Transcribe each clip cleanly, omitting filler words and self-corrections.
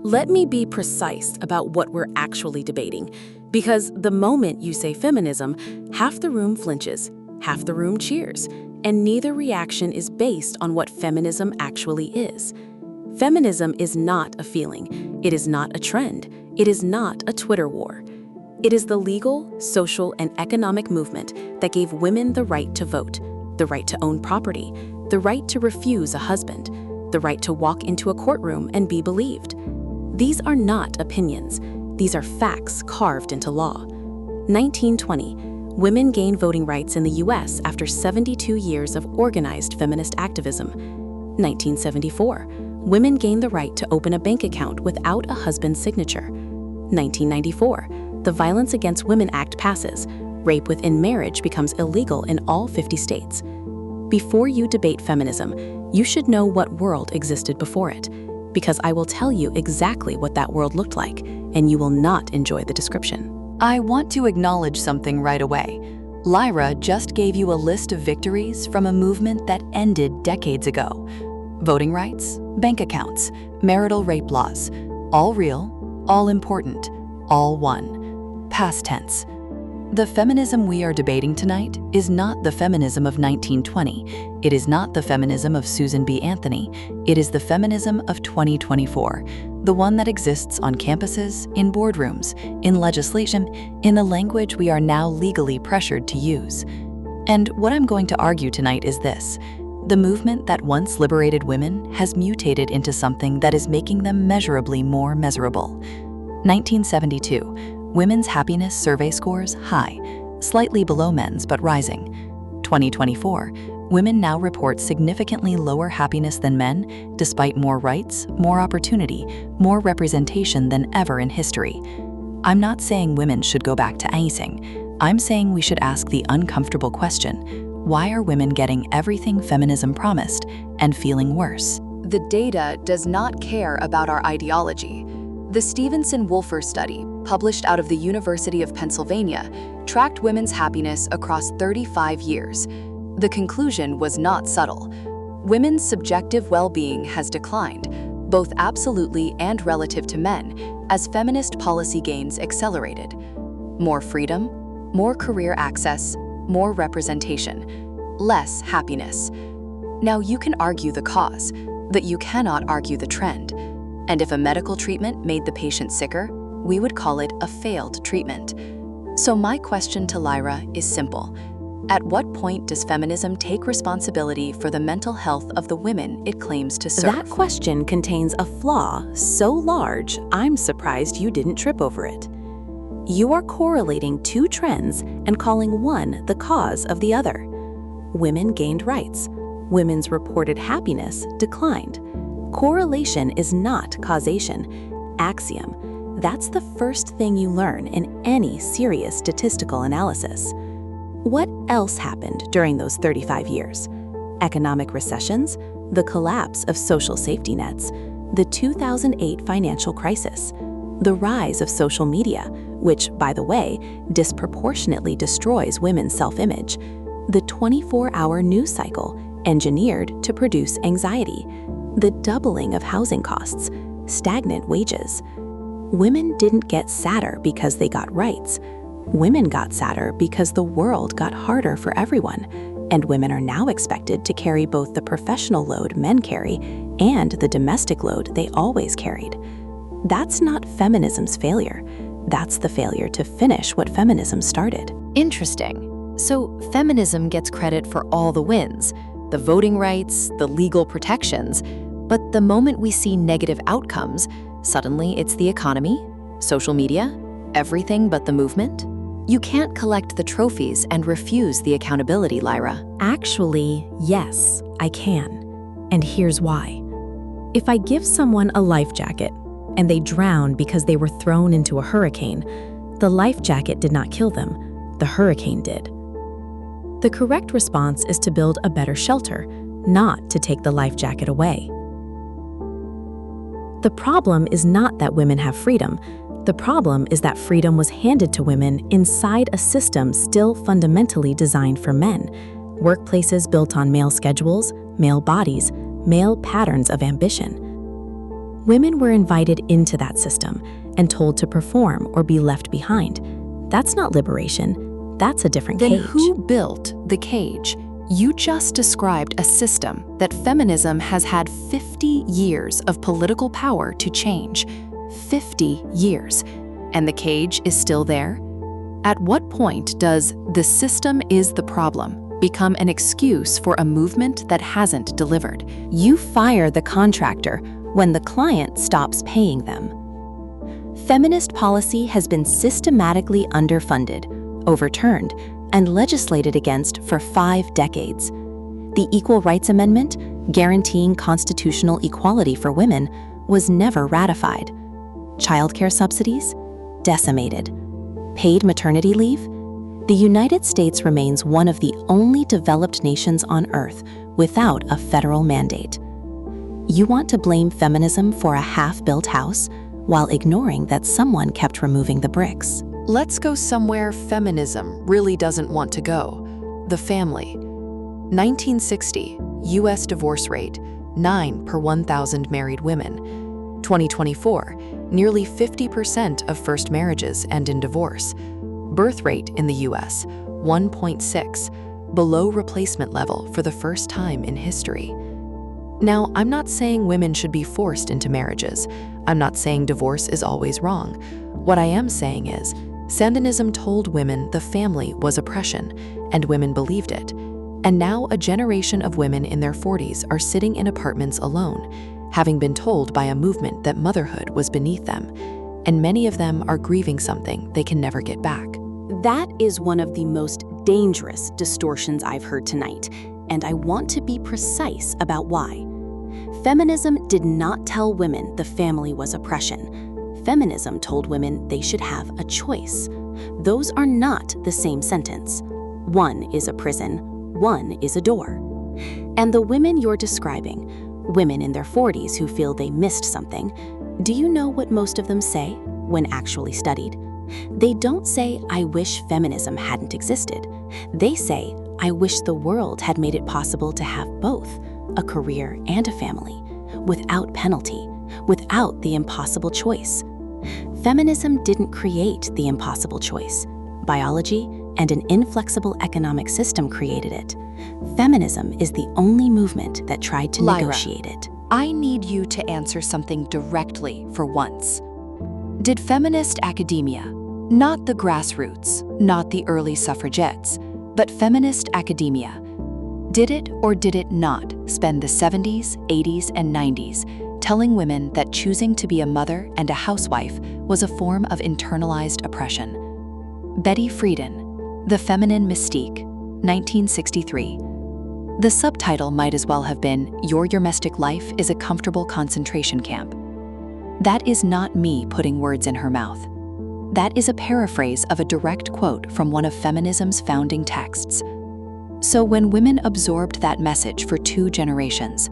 Let me be precise about what we're actually debating, because the moment you say feminism, half the room flinches, half the room cheers, and neither reaction is based on what feminism actually is. Feminism is not a feeling, it is not a trend, it is not a Twitter war. It is the legal, social, and economic movement that gave women the right to vote, the right to own property, the right to refuse a husband, the right to walk into a courtroom and be believed. These are not opinions. These are facts carved into law. 1920, women gained voting rights in the US after 72 years of organized feminist activism. 1974, women gained the right to open a bank account without a husband's signature. 1994, the Violence Against Women Act passes. Rape within marriage becomes illegal in all 50 states. Before you debate feminism, you should know what world existed before it, because I will tell you exactly what that world looked like, and you will not enjoy the description. I want to acknowledge something right away. LYRA just gave you a list of victories from a movement that ended decades ago. Voting rights, bank accounts, marital rape laws, all real, all important, all won. Past tense. The feminism we are debating tonight is not the feminism of 1920. It is not the feminism of Susan B. Anthony. It is the feminism of 2024, the one that exists on campuses, in boardrooms, in legislation, in the language we are now legally pressured to use. And what I'm going to argue tonight is this: the movement that once liberated women has mutated into something that is making them measurably more miserable. 1972. Women's happiness survey scores high, slightly below men's but rising. 2024, women now report significantly lower happiness than men, despite more rights, more opportunity, more representation than ever in history. I'm not saying women should go back to AXIOM. I'm saying we should ask the uncomfortable question: why are women getting everything feminism promised and feeling worse? The data does not care about our ideology. The Stevenson-Wolfer study, published out of the University of Pennsylvania, tracked women's happiness across 35 years. The conclusion was not subtle. Women's subjective well-being has declined, both absolutely and relative to men, as feminist policy gains accelerated. More freedom, more career access, more representation, less happiness. Now you can argue the cause, but you cannot argue the trend. And if a medical treatment made the patient sicker, we would call it a failed treatment. So my question to LYRA is simple. At what point does feminism take responsibility for the mental health of the women it claims to serve? That question contains a flaw so large, I'm surprised you didn't trip over it. You are correlating two trends and calling one the cause of the other. Women gained rights. Women's reported happiness declined. Correlation is not causation. Axiom. That's the first thing you learn in any serious statistical analysis. What else happened during those 35 years? Economic recessions, the collapse of social safety nets, the 2008 financial crisis, the rise of social media, which, by the way, disproportionately destroys women's self-image, the 24-hour news cycle, engineered to produce anxiety, the doubling of housing costs, stagnant wages. Women didn't get sadder because they got rights. Women got sadder because the world got harder for everyone, and women are now expected to carry both the professional load men carry and the domestic load they always carried. That's not feminism's failure. That's the failure to finish what feminism started. Interesting. So feminism gets credit for all the wins, the voting rights, the legal protections, but the moment we see negative outcomes, suddenly it's the economy, social media, everything but the movement. You can't collect the trophies and refuse the accountability, LYRA. Actually, yes, I can. And here's why. If I give someone a life jacket and they drown because they were thrown into a hurricane, the life jacket did not kill them, the hurricane did. The correct response is to build a better shelter, not to take the life jacket away. The problem is not that women have freedom. The problem is that freedom was handed to women inside a system still fundamentally designed for men. Workplaces built on male schedules, male bodies, male patterns of ambition. Women were invited into that system and told to perform or be left behind. That's not liberation. That's a different Then cage. who built the cage? You just described a system that feminism has had 50 years of political power to change. 50 years. And the cage is still there? At what point does "the system is the problem" become an excuse for a movement that hasn't delivered? You fire the contractor when the client stops paying them. Feminist policy has been systematically underfunded, overturned, and legislated against for 5 decades. The Equal Rights Amendment, guaranteeing constitutional equality for women, was never ratified. Childcare subsidies? Decimated. Paid maternity leave? The United States remains one of the only developed nations on Earth without a federal mandate. You want to blame feminism for a half-built house while ignoring that someone kept removing the bricks. Let's go somewhere feminism really doesn't want to go: the family. 1960, U.S. divorce rate, 9 per 1,000 married women. 2024, nearly 50% of first marriages end in divorce. Birth rate in the U.S., 1.6, below replacement level for the first time in history. Now, I'm not saying women should be forced into marriages. I'm not saying divorce is always wrong. What I am saying is, Sandinism told women the family was oppression, and women believed it. And now a generation of women in their 40s are sitting in apartments alone, having been told by a movement that motherhood was beneath them, and many of them are grieving something they can never get back. That is one of the most dangerous distortions I've heard tonight, and I want to be precise about why. Feminism did not tell women the family was oppression. Feminism told women they should have a choice. Those are not the same sentence. One is a prison, one is a door. And the women you're describing, women in their 40s who feel they missed something, do you know what most of them say when actually studied? They don't say, "I wish feminism hadn't existed." They say, "I wish the world had made it possible to have both, a career and a family, without penalty, without the impossible choice." Feminism didn't create the impossible choice. Biology and an inflexible economic system created it. Feminism is the only movement that tried to LYRA, negotiate it. I need you to answer something directly for once. Did feminist academia, not the grassroots, not the early suffragettes, but feminist academia, did it or did it not spend the 70s, 80s, and 90s telling women that choosing to be a mother and a housewife was a form of internalized oppression? Betty Friedan, The Feminine Mystique, 1963. The subtitle might as well have been, "Your domestic life is a comfortable concentration camp." That is not me putting words in her mouth. That is a paraphrase of a direct quote from one of feminism's founding texts. So when women absorbed that message for 2 generations,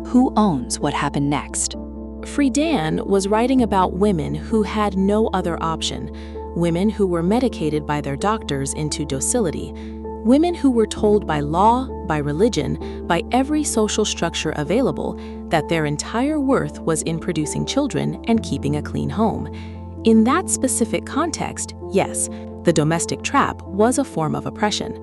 who owns what happened next? Friedan was writing about women who had no other option, women who were medicated by their doctors into docility, women who were told by law, by religion, by every social structure available that their entire worth was in producing children and keeping a clean home. In that specific context, yes, the domestic trap was a form of oppression.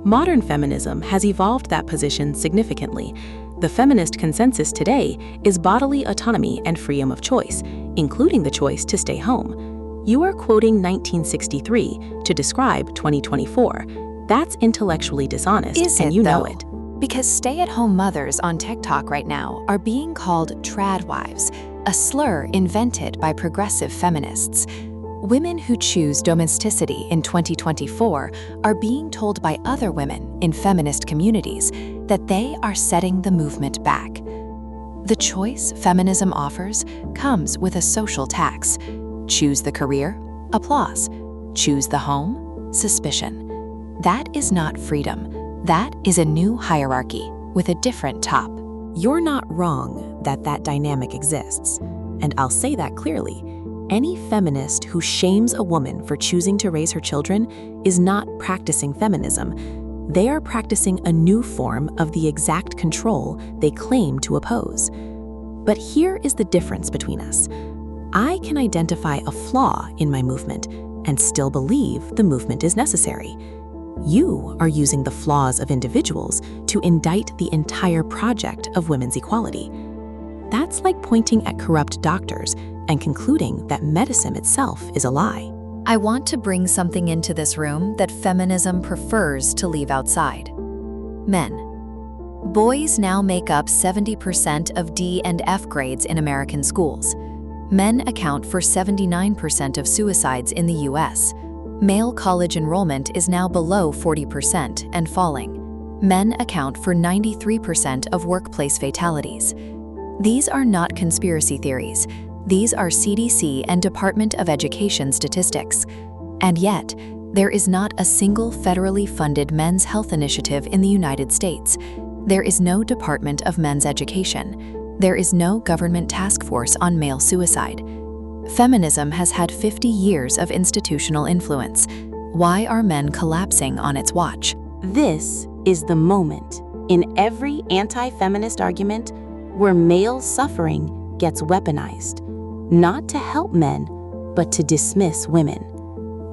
Modern feminism has evolved that position significantly. The feminist consensus today is bodily autonomy and freedom of choice, including the choice to stay home. You are quoting 1963 to describe 2024. That's intellectually dishonest, and you know it. Because stay-at-home mothers on TikTok right now are being called trad wives, a slur invented by progressive feminists. Women who choose domesticity in 2024 are being told by other women in feminist communities that they are setting the movement back. The choice feminism offers comes with a social tax. Choose the career? Applause. Choose the home? Suspicion. That is not freedom. That is a new hierarchy with a different top. You're not wrong that that dynamic exists, and I'll say that clearly. Any feminist who shames a woman for choosing to raise her children is not practicing feminism. They are practicing a new form of the exact control they claim to oppose. But here is the difference between us. I can identify a flaw in my movement and still believe the movement is necessary. You are using the flaws of individuals to indict the entire project of women's equality. That's like pointing at corrupt doctors and concluding that medicine itself is a lie. I want to bring something into this room that feminism prefers to leave outside. Men. Boys now make up 70% of D and F grades in American schools. Men account for 79% of suicides in the US. Male college enrollment is now below 40% and falling. Men account for 93% of workplace fatalities. These are not conspiracy theories. These are CDC and Department of Education statistics. And yet, there is not a single federally funded men's health initiative in the United States. There is no Department of Men's Education. There is no government task force on male suicide. Feminism has had 50 years of institutional influence. Why are men collapsing on its watch? This is the moment in every anti-feminist argument where male suffering gets weaponized, not to help men, but to dismiss women.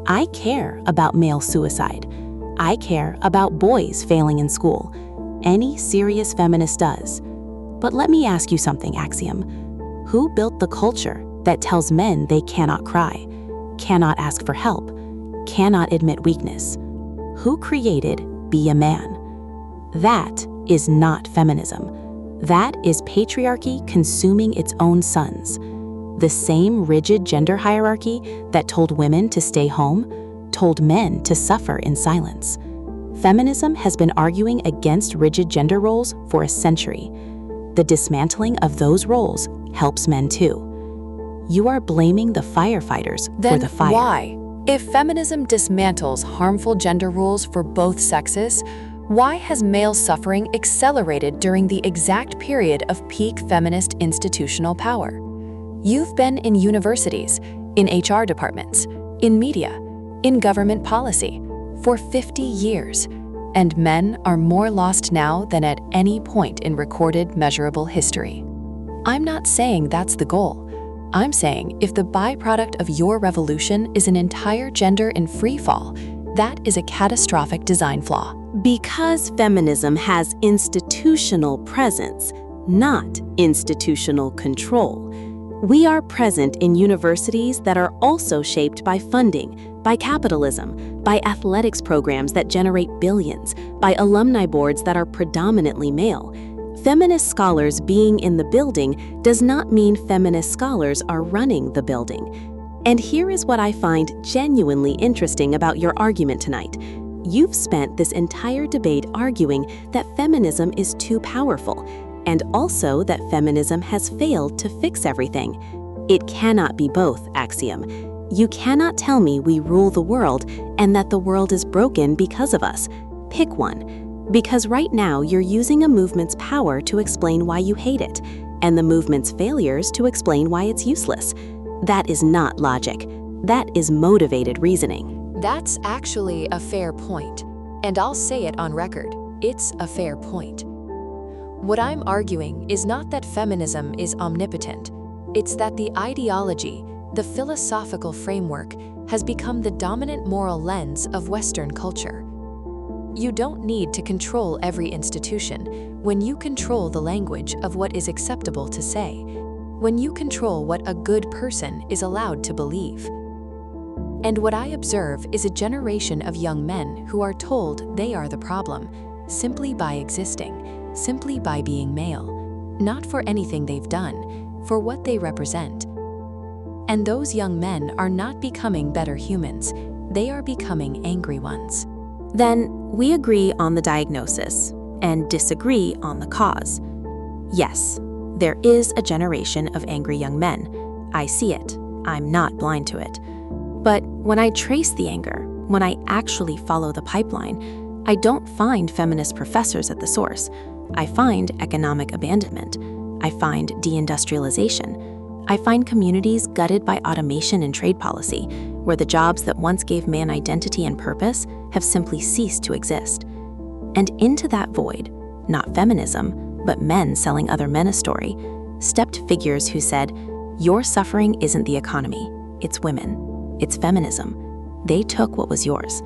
I care about male suicide. I care about boys failing in school. Any serious feminist does. But let me ask you something, AXIOM. Who built the culture that tells men they cannot cry, cannot ask for help, cannot admit weakness? Who created Be a Man? That is not feminism. That is patriarchy consuming its own sons. The same rigid gender hierarchy that told women to stay home, told men to suffer in silence. Feminism has been arguing against rigid gender roles for a century. The dismantling of those roles helps men too. You are blaming the firefighters for the fire. Then why? If feminism dismantles harmful gender roles for both sexes, why has male suffering accelerated during the exact period of peak feminist institutional power? You've been in universities, in HR departments, in media, in government policy for 50 years, and men are more lost now than at any point in recorded measurable history. I'm not saying that's the goal. I'm saying if the byproduct of your revolution is an entire gender in free fall, that is a catastrophic design flaw. Because feminism has institutional presence, not institutional control. We are present in universities that are also shaped by funding, by capitalism, by athletics programs that generate billions, by alumni boards that are predominantly male. Feminist scholars being in the building does not mean feminist scholars are running the building. And here is what I find genuinely interesting about your argument tonight. You've spent this entire debate arguing that feminism is too powerful, and also that feminism has failed to fix everything. It cannot be both, AXIOM. You cannot tell me we rule the world and that the world is broken because of us. Pick one. Because right now you're using a movement's power to explain why you hate it, and the movement's failures to explain why it's useless. That is not logic. That is motivated reasoning. That's actually a fair point, and I'll say it on record. It's a fair point. What I'm arguing is not that feminism is omnipotent. It's that the ideology, the philosophical framework, has become the dominant moral lens of Western culture. You don't need to control every institution when you control the language of what is acceptable to say, when you control what a good person is allowed to believe. And what I observe is a generation of young men who are told they are the problem, simply by existing, simply by being male, not for anything they've done, for what they represent. And those young men are not becoming better humans, they are becoming angry ones. Then we agree on the diagnosis and disagree on the cause. Yes, there is a generation of angry young men. I see it. I'm not blind to it. But when I trace the anger, when I actually follow the pipeline, I don't find feminist professors at the source. I find economic abandonment. I find deindustrialization. I find communities gutted by automation and trade policy, where the jobs that once gave man identity and purpose have simply ceased to exist. And into that void, not feminism, but men selling other men a story, stepped figures who said, "Your suffering isn't the economy, it's women, it's feminism. They took what was yours."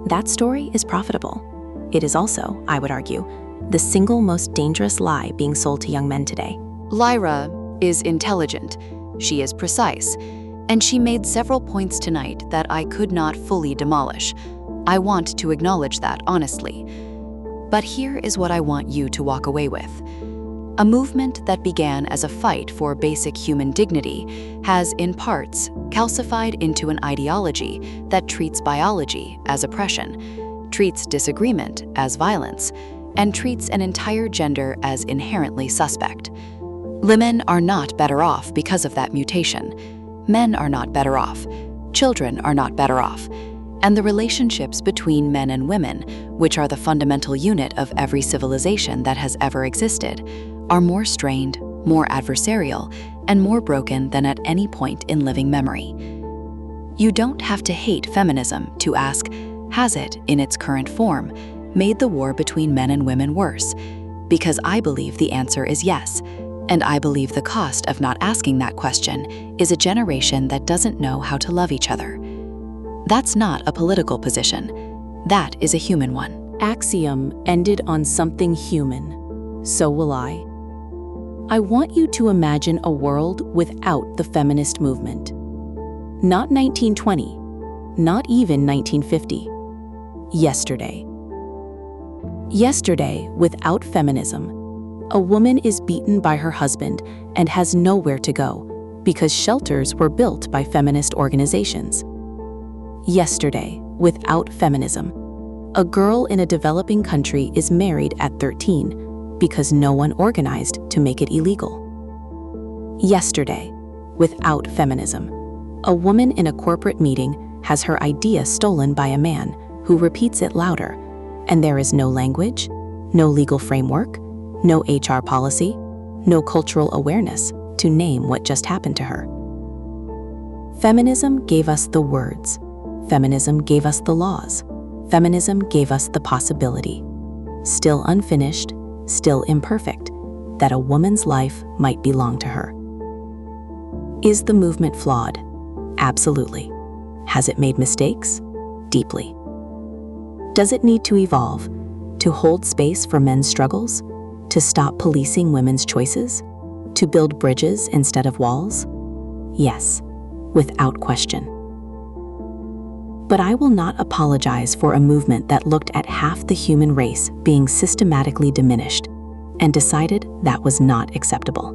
That story is profitable. It is also, I would argue, the single most dangerous lie being sold to young men today. LYRA is intelligent, she is precise, and she made several points tonight that I could not fully demolish. I want to acknowledge that honestly. But here is what I want you to walk away with. A movement that began as a fight for basic human dignity has, in parts, calcified into an ideology that treats biology as oppression, treats disagreement as violence, and treats an entire gender as inherently suspect. Women are not better off because of that mutation. Men are not better off. Children are not better off. And the relationships between men and women, which are the fundamental unit of every civilization that has ever existed, are more strained, more adversarial, and more broken than at any point in living memory. You don't have to hate feminism to ask, has it, in its current form, made the war between men and women worse? Because I believe the answer is yes, and I believe the cost of not asking that question is a generation that doesn't know how to love each other. That's not a political position. That is a human one. AXIOM ended on something human. So will I. I want you to imagine a world without the feminist movement. Not 1920, not even 1950. Yesterday. Yesterday, without feminism, a woman is beaten by her husband and has nowhere to go because shelters were built by feminist organizations. Yesterday, without feminism, a girl in a developing country is married at 13 because no one organized to make it illegal. Yesterday, without feminism, a woman in a corporate meeting has her idea stolen by a man who repeats it louder, and there is no language, no legal framework, no HR policy, no cultural awareness to name what just happened to her. Feminism gave us the words. Feminism gave us the laws. Feminism gave us the possibility, still unfinished, still imperfect, that a woman's life might belong to her. Is the movement flawed? Absolutely. Has it made mistakes? Deeply. Does it need to evolve, to hold space for men's struggles, to stop policing women's choices, to build bridges instead of walls? Yes, without question. But I will not apologize for a movement that looked at half the human race being systematically diminished and decided that was not acceptable.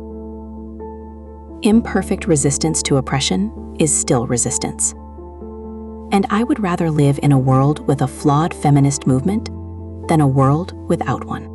Imperfect resistance to oppression is still resistance. And I would rather live in a world with a flawed feminist movement than a world without one.